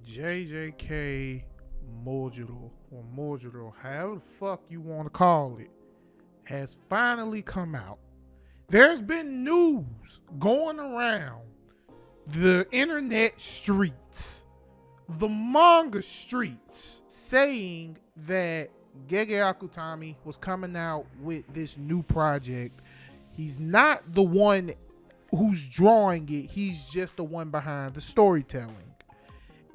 JJK Modulo or Modulo, however the fuck you want to call it, has finally come out. There's been news going around the internet streets, the manga streets, saying that Gege Akutami was coming out with this new project. He's not the one who's drawing it, he's just the one behind the storytelling.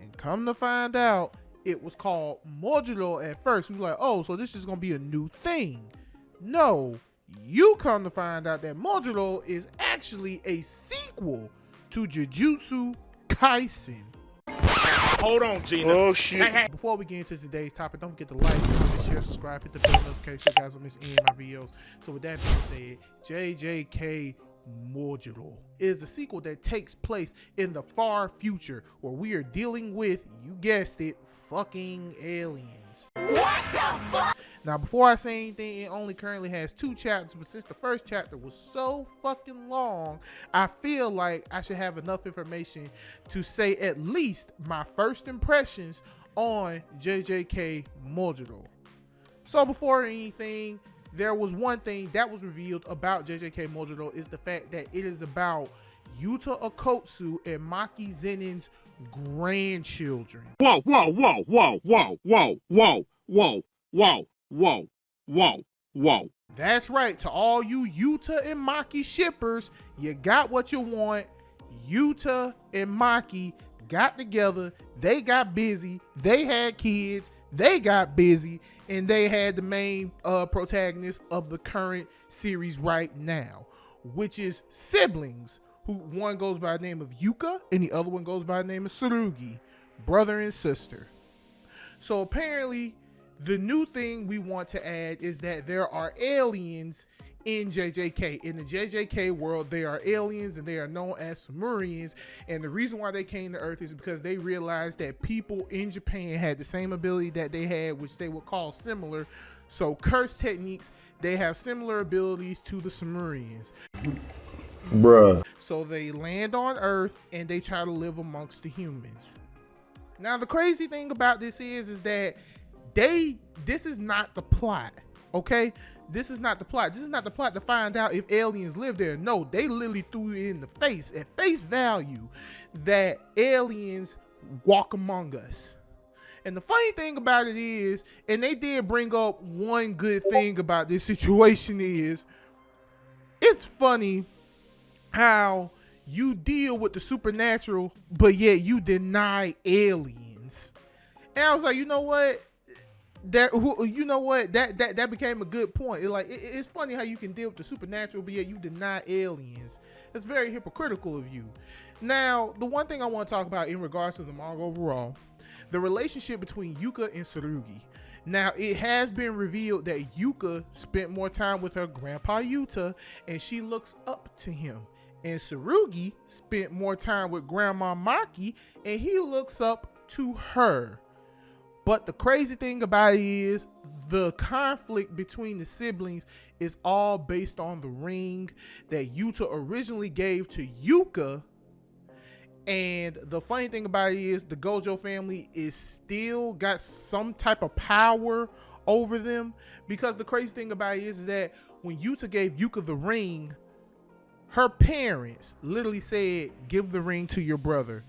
And come to find out, it was called Modulo at first. We were like, oh, so this is going to be a new thing. No, you come to find out that Modulo is actually a sequel to Jujutsu Kaisen. Hold on, Gina. Oh, shit. Before we get into today's topic, don't forget to like, comment, share, subscribe, hit the bell notification so you guys don't miss any of my videos. So with that being said, JJK Modulo is a sequel that takes place in the far future where we are dealing with, you guessed it, fucking aliens. What the fuck? Now, before I say anything, it only currently has 2 chapters, but since the first chapter was so fucking long, I feel like I should have enough information to say at least my first impressions on JJK Modulo. So before anything, there was one thing that was revealed about JJK Modulo is the fact that it is about Yuta Okkotsu and Maki Zenin's grandchildren. Whoa, whoa, whoa, whoa, whoa, whoa, whoa, whoa, whoa, whoa, whoa, whoa. That's right. To all you Yuta and Maki shippers, you got what you want. Yuta and Maki got together. They got busy. They had kids. They got busy. And they had the main protagonist of the current series right now, which is siblings, who one goes by the name of Yuka and the other one goes by the name of Tsurugi, brother and sister. So apparently, the new thing we want to add is that there are aliens in JJK. In the JJK world, they are aliens and they are known as Sumerians. And the reason why they came to Earth is because they realized that people in Japan had the same ability that they had, which they would call similar. So curse techniques, they have similar abilities to the Sumerians. Bruh. So they land on Earth and they try to live amongst the humans. Now, the crazy thing about this is that this is not the plot, okay? This is not the plot. This is not the plot to find out if aliens live there. No, they literally threw it in the face, at face value, that aliens walk among us. And the funny thing about it is, and they did bring up one good thing about this situation is, it's funny how you deal with the supernatural, but yet you deny aliens. And I was like, you know what? That became a good point. It's funny how you can deal with the supernatural, but yet you deny aliens. It's very hypocritical of you. Now, the one thing I want to talk about in regards to the manga overall, the relationship between Yuka and Tsurugi. Now, it has been revealed that Yuka spent more time with her grandpa Yuta, and she looks up to him. And Tsurugi spent more time with Grandma Maki, and he looks up to her. But the crazy thing about it is the conflict between the siblings is all based on the ring that Yuta originally gave to Yuka. And the funny thing about it is the Gojo family is still got some type of power over them, because the crazy thing about it is that when Yuta gave Yuka the ring, her parents literally said, give the ring to your brother.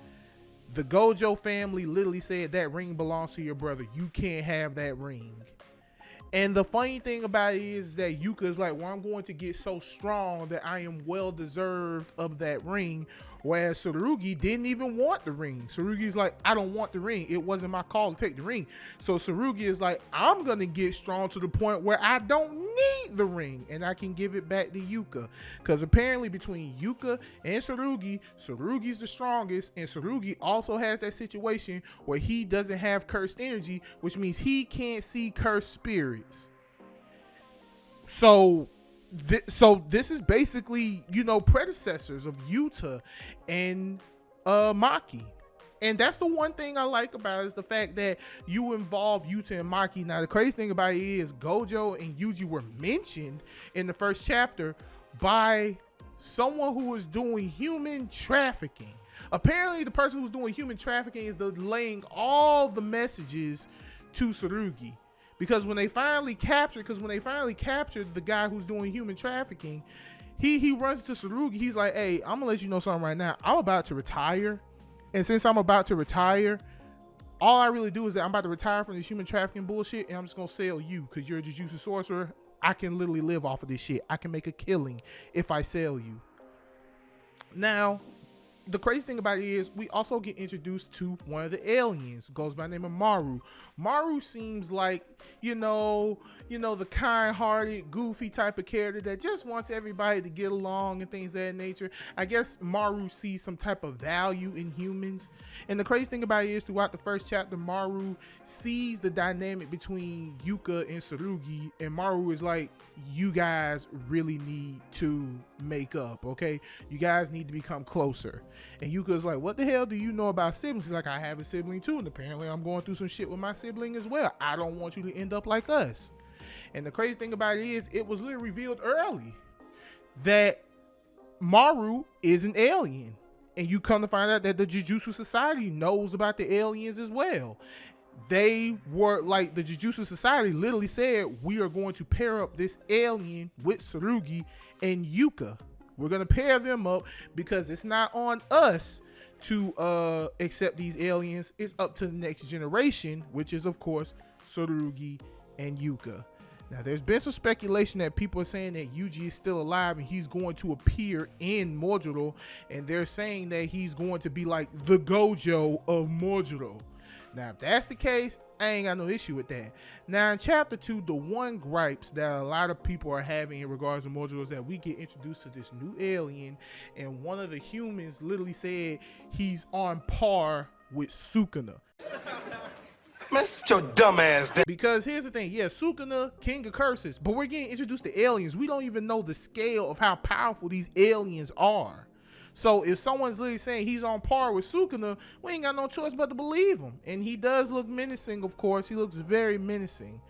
The Gojo family literally said that ring belongs to your brother. You can't have that ring. And the funny thing about it is that Yuka is like, well, I'm going to get so strong that I am well deserved of that ring. Whereas Tsurugi didn't even want the ring. Tsurugi's like, I don't want the ring. It wasn't my call to take the ring. So Tsurugi is like, I'm going to get strong to the point where I don't need the ring and I can give it back to Yuka. Because apparently between Yuka and Tsurugi, Tsurugi's the strongest, and Tsurugi also has that situation where he doesn't have cursed energy, which means he can't see cursed spirits. So this is basically, predecessors of Yuta and Maki. And that's the one thing I like about it, is the fact that you involve Yuta and Maki. Now, the crazy thing about it is Gojo and Yuji were mentioned in the first chapter by someone who was doing human trafficking. Apparently, the person who's doing human trafficking is delaying all the messages to Tsurugi. Because when they finally captured the guy who's doing human trafficking, he runs to Tsurugi. He's like, hey, I'm gonna let you know something right now. I'm about to retire. And since I'm about to retire, all I really do is that I'm about to retire from this human trafficking bullshit, and I'm just gonna sell you because you're a Jujutsu sorcerer. I can literally live off of this shit. I can make a killing if I sell you. Now, the crazy thing about it is we also get introduced to one of the aliens, goes by the name of Maru. Maru seems like, you know, the kind-hearted, goofy type of character that just wants everybody to get along and things of that nature. I guess Maru sees some type of value in humans. And the crazy thing about it is throughout the first chapter, Maru sees the dynamic between Yuka and Tsurugi, and Maru is like, you guys really need to make up, okay? You guys need to become closer. And Yuka's like, what the hell do you know about siblings? He's like, I have a sibling too, and apparently I'm going through some shit with my sibling as well. I don't want you to end up like us. And the crazy thing about it is, it was literally revealed early that Maru is an alien. And you come to find out that the Jujutsu Society knows about the aliens as well. They were like, the Jujutsu Society literally said, we are going to pair up this alien with Tsurugi and Yuka. We're going to pair them up because it's not on us to accept these aliens. It's up to the next generation, which is, of course, Tsurugi and Yuka. Now, there's been some speculation that people are saying that Yuji is still alive and he's going to appear in Mojuro, and they're saying that he's going to be like the Gojo of Mojuro. Now, if that's the case, I ain't got no issue with that. Now, in chapter 2, the one gripes that a lot of people are having in regards to Mojuro is that we get introduced to this new alien, and one of the humans literally said he's on par with Sukuna. Man, sit your dumb ass down. Because here's the thing, yeah, Sukuna, king of curses, but we're getting introduced to aliens. We don't even know the scale of how powerful these aliens are. So if someone's literally saying he's on par with Sukuna, we ain't got no choice but to believe him. And he does look menacing, of course. He looks very menacing.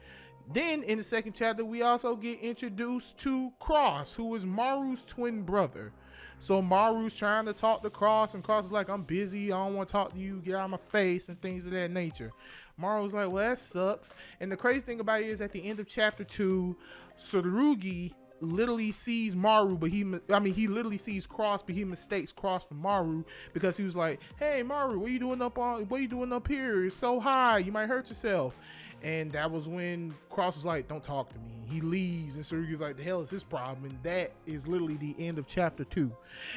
Then in the second chapter, we also get introduced to Cross, who is Maru's twin brother. So Maru's trying to talk to Cross, and Cross is like, I'm busy, I don't want to talk to you, get out of my face, and things of that nature. Maru's like, well, that sucks. And the crazy thing about it is at the end of chapter 2, Tsurugi literally sees Maru, but he literally sees Cross, but he mistakes Cross for Maru because he was like, hey Maru, what are you doing up here? It's so high, you might hurt yourself. And that was when Cross was like, don't talk to me. He leaves, and Tsurugi's like, the hell is his problem? And that is literally the end of chapter 2.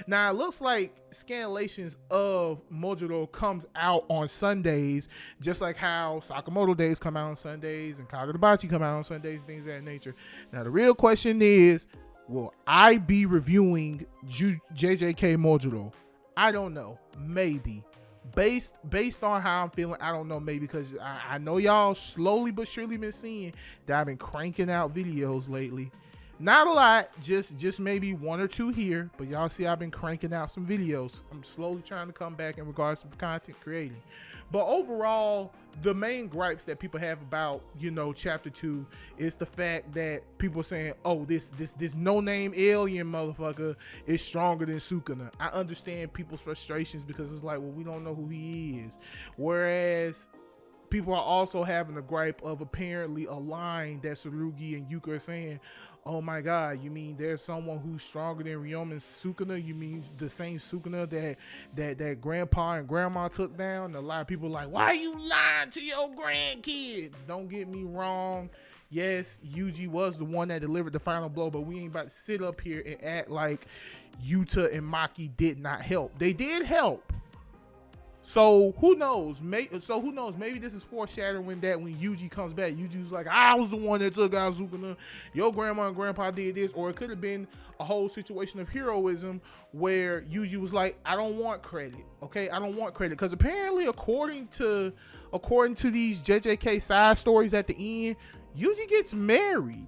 Now, it looks like scanlations of Mojuro comes out on Sundays, just like how Sakamoto Days come out on Sundays and Kagurabachi come out on Sundays, things of that nature. Now, the real question is, will I be reviewing JJK Mojuro? I don't know. Maybe. Based on how I'm feeling, I don't know, maybe because I know y'all slowly but surely been seeing that I've been cranking out videos lately. Not a lot, just maybe one or two here, but y'all see I've been cranking out some videos. I'm slowly trying to come back in regards to the content creating. But overall, the main gripes that people have about, chapter 2 is the fact that people are saying, oh, this no-name alien motherfucker is stronger than Sukuna. I understand people's frustrations because it's like, well, we don't know who he is. Whereas people are also having a gripe of apparently a line that Tsurugi and Yuka are saying, oh my god, you mean there's someone who's stronger than Ryoma and Sukuna? You mean the same Sukuna that grandpa and grandma took down? And a lot of people are like, why are you lying to your grandkids? Don't get me wrong. Yes, Yuji was the one that delivered the final blow, but we ain't about to sit up here and act like Yuta and Maki did not help. They did help. So who knows? Maybe this is foreshadowing that when Yuji comes back, Yuji's like, I was the one that took out Sukuna. Your grandma and grandpa did this. Or it could have been a whole situation of heroism where Yuji was like, I don't want credit. Okay, I don't want credit. Because apparently, according to these JJK side stories at the end, Yuji gets married.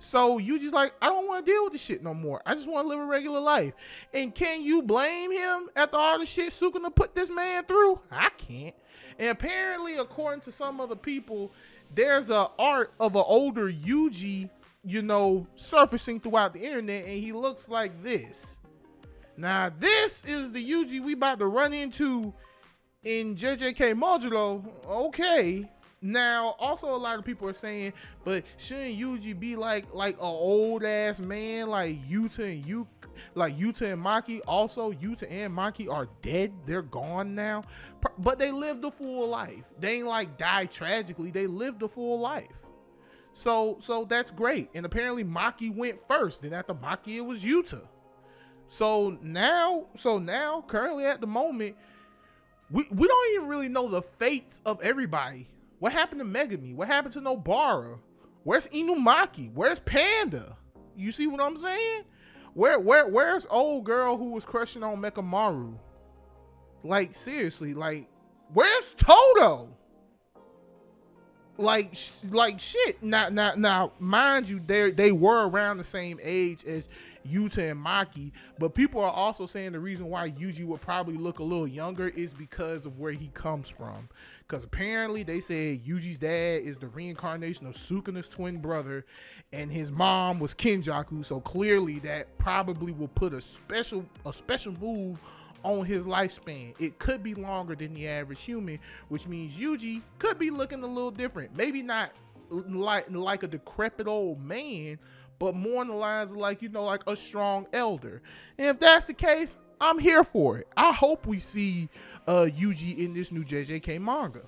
So Yuji's like, I don't want to deal with this shit no more. I just want to live a regular life. And can you blame him after all the shit Sukuna put this man through? I can't. And apparently, according to some other people, there's a art of an older Yuji, surfacing throughout the internet, and he looks like this. Now, this is the Yuji we about to run into in JJK Modulo. Okay. Now, also a lot of people are saying, but shouldn't Yuji be like a old ass man like Yuta and Maki? Also, Yuta and Maki are dead. They're gone now. But they lived a full life. They ain't like died tragically. They lived a full life. So that's great. And apparently Maki went first. Then after Maki, it was Yuta. So now, currently at the moment, we don't even really know the fates of everybody. What happened to Megami? What happened to Nobara? Where's Inumaki? Where's Panda? You see what I'm saying? Where's old girl who was crushing on Mekamaru? Like, seriously, like, where's Toto? Like shit. Now, mind you, they were around the same age as Yuta and Maki, but people are also saying the reason why Yuji would probably look a little younger is because of where he comes from. Because apparently they said Yuji's dad is the reincarnation of Sukuna's twin brother, and his mom was Kenjaku. So clearly that probably will put a special move on his lifespan. It could be longer than the average human, which means Yuji could be looking a little different. Maybe not like a decrepit old man, but more in the lines of like a strong elder. And if that's the case, I'm here for it. I hope we see Yuji in this new JJK manga.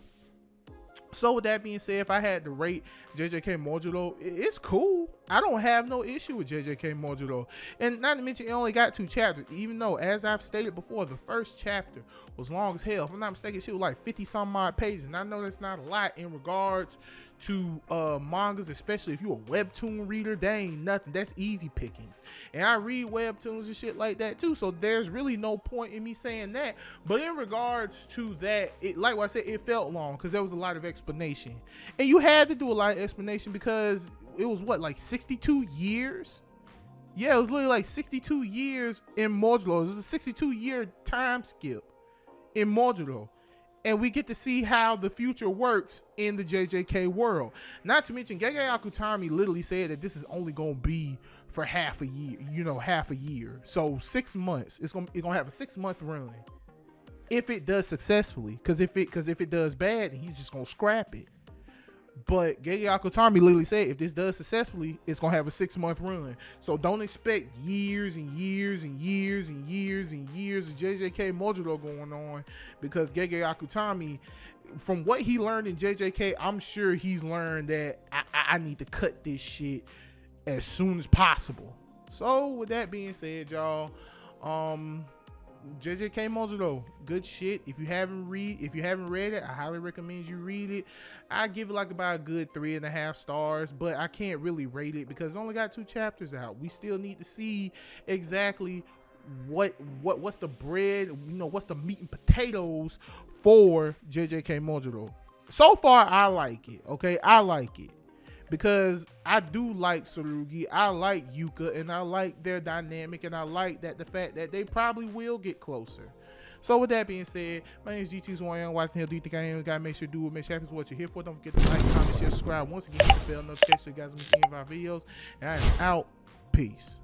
So with that being said, if I had to rate JJK Mojulo, it's cool. I don't have no issue with JJK Mojulo. And not to mention, it only got 2 chapters, even though, as I've stated before, the first chapter was long as hell. If I'm not mistaken, shit was like 50 some odd pages. And I know that's not a lot in regards to mangas, especially if you're a webtoon reader. That ain't nothing. That's easy pickings. And I read webtoons and shit like that too, so there's really no point in me saying that. But in regards to that, it, like what I said, it felt long because there was a lot of explanation, and you had to do a lot of explanation because it was what, like 62 years. Yeah, it was literally like 62 years in Modulo. It was a 62-year time skip in Modulo. And we get to see how the future works in the JJK world. Not to mention, Gege Akutami literally said that this is only going to be for half a year. So 6 months. It's gonna have a 6-month run if it does successfully. Because if it does bad, then he's just gonna scrap it. But Gege Akutami literally said if this does successfully, it's gonna have a 6-month run. So don't expect years and years and years and years and years of JJK Mojulo going on, because Gege Akutami, from what he learned in JJK, I'm sure he's learned that I need to cut this shit as soon as possible. So with that being said, y'all, JJK Mojulo, good shit. If you haven't read it, I highly recommend you read it. I give it like about a good 3.5 stars, but I can't really rate it because it's only got 2 chapters out. We still need to see exactly what's the bread, what's the meat and potatoes for JJK Mojulo. So far, I like it. Okay, I like it because I do like Tsurugi, I like Yuka, and I like their dynamic, and I like that the fact that they probably will get closer. So with that being said, my name is GT1. Watching here, do you think I am? Gotta make sure to do it. Make sure happens what you're here for. Don't forget to like, comment, share, subscribe. Once again, hit the bell notification so you guys can see any of our videos. And I am out. Peace.